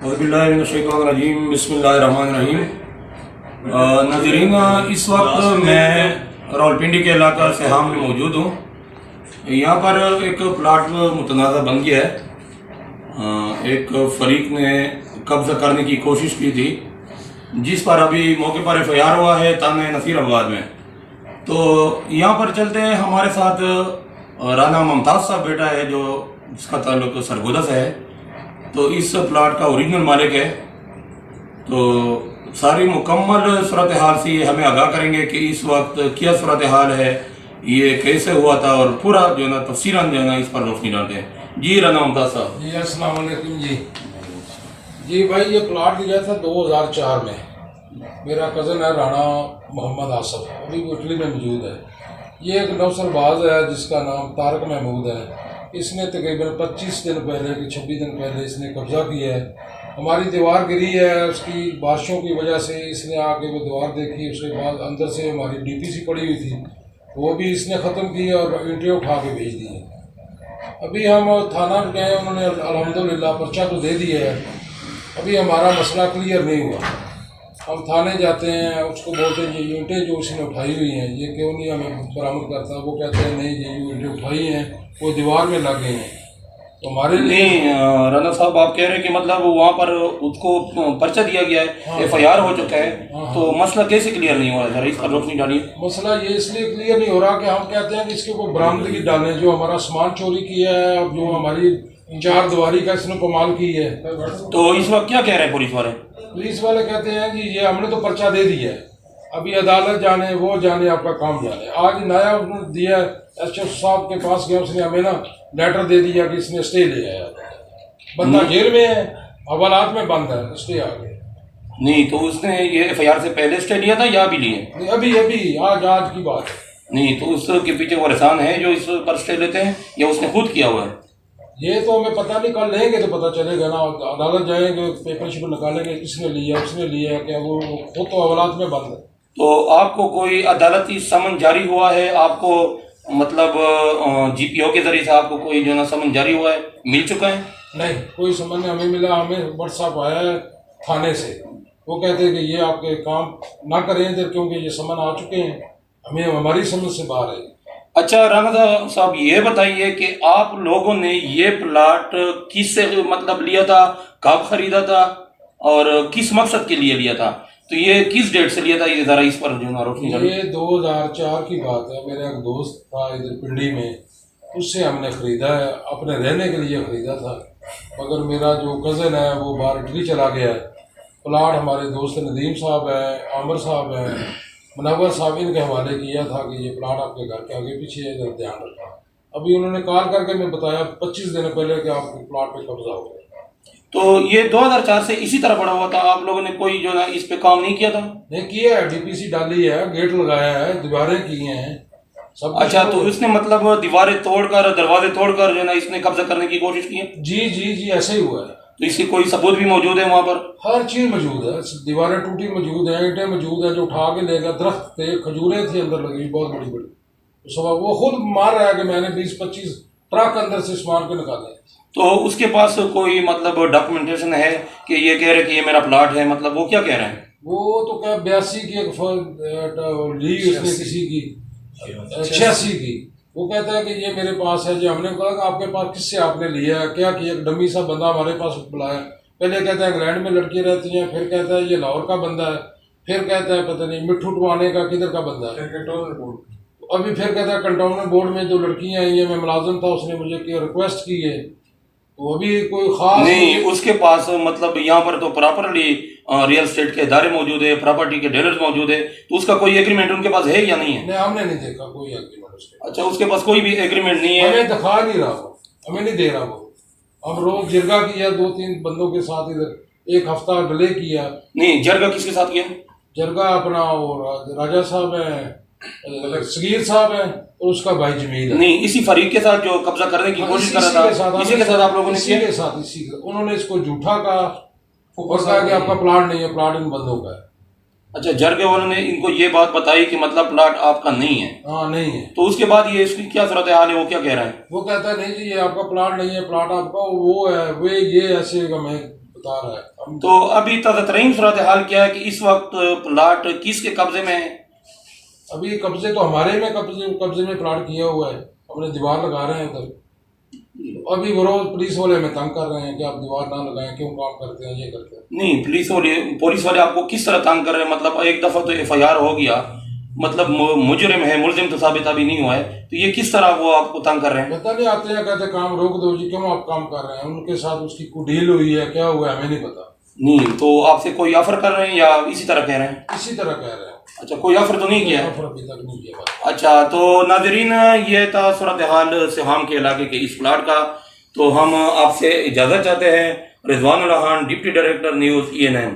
औज़ुबिल्लाहिमिनश्शैतानिर्रजीम बिस्मिल्लाहिर्रहमानिर्रहीम। नाज़रीन, इस वक्त मैं रावलपिंडी के इलाका सेहाम में मौजूद हूँ। यहाँ पर एक प्लाट मुतनाज़ा बन गया है। एक फरीक ने कब्ज़ा करने की कोशिश की थी, जिस पर अभी मौके पर FIR हुआ है थाना नसीराबाद में। तो यहाँ पर चलते हैं, हमारे साथ राना मुमताज़ साहब बेटा है जो जिसका ताल्लुक सरगोदा से है। तो इस प्लाट का ओरिजिनल मालिक है। तो सारी मुकम्मल सूरत हाल से ये हमें आगाह करेंगे कि इस वक्त क्या सूरत हाल है, ये कैसे हुआ था, और पूरा जो है ना तफसीरन जो है ना इस पर रोशनी डालते हैं। जी राना मुमताज़ साहब। जी अस्सलाम वालेकुम। जी भाई, ये प्लाट लिया था 2004 में। मेरा कज़न है राणा मोहम्मद आसफ, अभी वो इटली में मौजूद है। ये एक नौसरबाज है जिसका नाम तारक महमूद है। इसने तकरीबन 25 दिन पहले कि 26 दिन पहले इसने कब्ज़ा किया है। हमारी दीवार गिरी है, उसकी बारिशों की वजह से इसने आके वो दीवार देखी। उसके बाद अंदर से हमारी DPC पड़ी हुई थी, वो भी इसने ख़त्म की और ईंटें उठा के भेज दी हैं। अभी हम थाना गए, उन्होंने अल्हम्दुलिल्लाह पर्चा तो दे दिया है। अभी हमारा मसला क्लियर नहीं हुआ। हम थाने जाते हैं, उसको बोलते हैं ये ईंटें जो उसने उठाई हुई हैं ये क्यों नहीं हमें बरामद करता। वो कहते हैं नहीं, ये जो ईंटें उठाई हैं वो दीवार में लग गई हैं। तो हमारे नहीं राना साहब, आप कह रहे हैं कि मतलब वहाँ पर उसको पर्चा दिया गया है, हाँ, FIR हो चुका है। हाँ, तो मसला कैसे क्लियर नहीं हो रहा है, जरा इस पर रोशनी डालिए। मसला ये इसलिए क्लियर नहीं हो रहा कि हम कहते हैं कि इसके को बरामदगी डालें। जो हमारा सामान चोरी किया है और जो हमारी 4 दीवारी का इसने कमाल की है। तो इस वक्त क्या कह रहे हैं पुलिस वाले? पुलिस वाले कहते हैं कि ये हमने तो पर्चा दे दिया है, अभी अदालत जाने, वो जाने, आपका काम जाने। आज नया उन्होंने दिया, SHO साहब के पास गया, उसने हमें ना लेटर दे दिया कि इसने स्टे ले आया। बंदा जेल में है, हवालात में बंद है, स्टे आ गया। नहीं, तो उसने ये FIR से पहले स्टे लिया था या अभी लिए? अभी अभी आज की बात है। नहीं, तो उसके पीछे वो इंसान है जो इस पर स्टे लेते हैं या उसने खुद किया हुआ है? ये तो हमें पता नहीं, कल लेंगे तो पता चलेगा ना। अदालत जाएंगे, पेपर शिपर निकालेंगे, किसने लिया, उसने लिया, क्या वो खुद तो हवालात में बंद है। तो आपको कोई अदालती समन जारी हुआ है? आपको मतलब GPO के जरिए से आपको कोई जो ना समन जारी हुआ है, मिल चुका है? नहीं, कोई समझ नहीं हमें मिला। हमें व्हाट्सएप आया है थाने से, वो कहते हैं कि ये आपके काम ना करें इधर, क्योंकि ये समन आ चुके हैं, हमें हमारी समझ से बाहर है। अच्छा राना साहब, ये बताइए कि आप लोगों ने ये प्लाट किससे मतलब लिया था, कब खरीदा था और किस मकसद के लिए लिया था? तो ये किस डेट से लिया था, ये जरा इस पर जो ना रोशनी डालिए। ये 2004 की बात है। मेरा एक दोस्त था इधर पिंडी में, उससे हमने ख़रीदा है, अपने रहने के लिए ख़रीदा था। मगर मेरा जो कज़न है वो बाहर इटली चला गया है। प्लाट हमारे दोस्त नदीम साहब हैं, आमिर साहब हैं, मुनव्वर साहब, इनके हवाले किया था कि ये प्लाट आपके घर के आगे पीछे है, जरा ध्यान रखना। अभी उन्होंने कॉल करके मैं बताया 25 दिन पहले कि आपके प्लाट पे कब्जा हो गया। तो ये 2004 से इसी तरह पड़ा हुआ था, आप लोगों ने कोई जो ना इस पे काम नहीं किया था? नहीं किया है, DPC डाली है, गेट लगाया है, दीवारें की हैं, सब। अच्छा, तो उसने मतलब दीवारें तोड़कर, दरवाजे तोड़कर जो ना इसने कब्जा करने की कोशिश की है? जी ऐसे ही हुआ है। तो इसकी कोई सबूत भी मौजूद है वहां पर? हर चीज मौजूद है, दीवारें टूटी मौजूद है, ईंटें मौजूद है, जो उठा के ले गया। दरख्त थे, खजूरें थी अंदर लगी हुई बहुत बड़ी बड़ी। तो सब वो खुद मार रहा है कि मैंने 20-25 ट्रक अंदर से सामान के निकाले। तो उसके पास कोई मतलब डॉक्यूमेंटेशन है कि ये कह रहे कि ये मेरा प्लाट है, मतलब वो क्या कह रहे हैं? वो तो क्या 82 की एक ली उसने किसी की, 86 की। वो कहता है कि ये मेरे पास है। जो हमने कहा कि आपके पास किससे आपने लिया है, क्या किया? डमी सा बंदा हमारे पास बुलाया। पहले कहता है इंग्लैंड में लड़की रहती हैं, फिर कहता है ये लाहौर का बंदा है, फिर कहता है पता नहीं मिट्ठू टवाने का किधर का बंदा है, अभी फिर कहता है कंटोनमेंट बोर्ड में जो लड़कियां आई हैं, मैं मुलाजिम था, उसने मुझे रिक्वेस्ट की है। तो अभी कोई खास नहीं, उसके पास मतलब यहाँ पर तो प्रॉपरली रियल एस्टेट के इदारे मौजूद है, प्रॉपर्टी के डीलर्स मौजूद है, तो उसका कोई एग्रीमेंट उनके पास है या नहीं है? नहीं, हमने नहीं देखा कोई एग्रीमेंट उसके। अच्छा, उसके पास कोई भी एग्रीमेंट नहीं है? हमें दिखा नहीं रहा वो, हमें नहीं दे रहा वो। हम रोज जिरगा किया 2-3 बंदों के साथ, इधर 1 हफ्ता डिले किया। नहीं, जरगा किसके साथ किया? जरगा अपना और राजा साहब है, सगीर साहब है, और उसका भाई जमील है। नहीं, इसी फरीक के साथ जो कब्जा करने की कोशिश कर रहा था, इसी के साथ आप लोगों ने किया? इसी के साथ, इसी के उन्होंने इसको झूठा कहा और कहा कि आपका प्लाट नहीं है, प्लाट इन बंदों का है। अच्छा, जरगे वालों ने इनको ये बात बताई कि मतलब प्लाट आपका नहीं है? हाँ, नहीं है। तो उसके बाद ये इसकी क्या सूरत हाल है, वो क्या कह रहा है? वो कहता है नहीं जी ये आपका प्लाट नहीं है, प्लाट आपका वो है, वे ये ऐसे हमें गिरफ्तार है। हम तो अभी ताज़ा तरीन सूरत हाल क्या है कि इस वक्त प्लाट किसके कब्जे में है? अभी कब्जे तो हमारे में कब्जे में प्लाट किया हुआ है, अपने दीवार लगा रहे हैं उधर। अभी वो रोज पुलिस वाले हमें तंग कर रहे हैं कि आप दीवार ना लगाएं, क्यों काम करते हैं, ये करते हैं। नहीं, पुलिस वाले आपको किस तरह तंग कर रहे हैं? मतलब एक दफ़ा तो FIR हो गया, मतलब मुजरिम है, मुलजिम तो साबित अभी नहीं हुआ है, तो ये किस तरह वो आपको तंग कर रहे हैं? पता नहीं, आते हैं कहते काम रोक दो जी, क्यों आप काम कर रहे हैं? उनके साथ उसकी कोई डील हुई है, क्या हुआ है, हमें नहीं पता। नहीं, तो आपसे कोई ऑफर कर रहे हैं या इसी तरह कह रहे हैं? इसी तरह कह रहे हैं। अच्छा, कोई ऑफर तो नहीं किया? ऑफर अभी तक नहीं किया बात। अच्छा, तो नाजरीन, ये था सूरत हाल सिहाम के इलाके के इस प्लाट का। तो हम आपसे इजाज़त चाहते हैं। Rizwanul Khan, deputy director news ENM।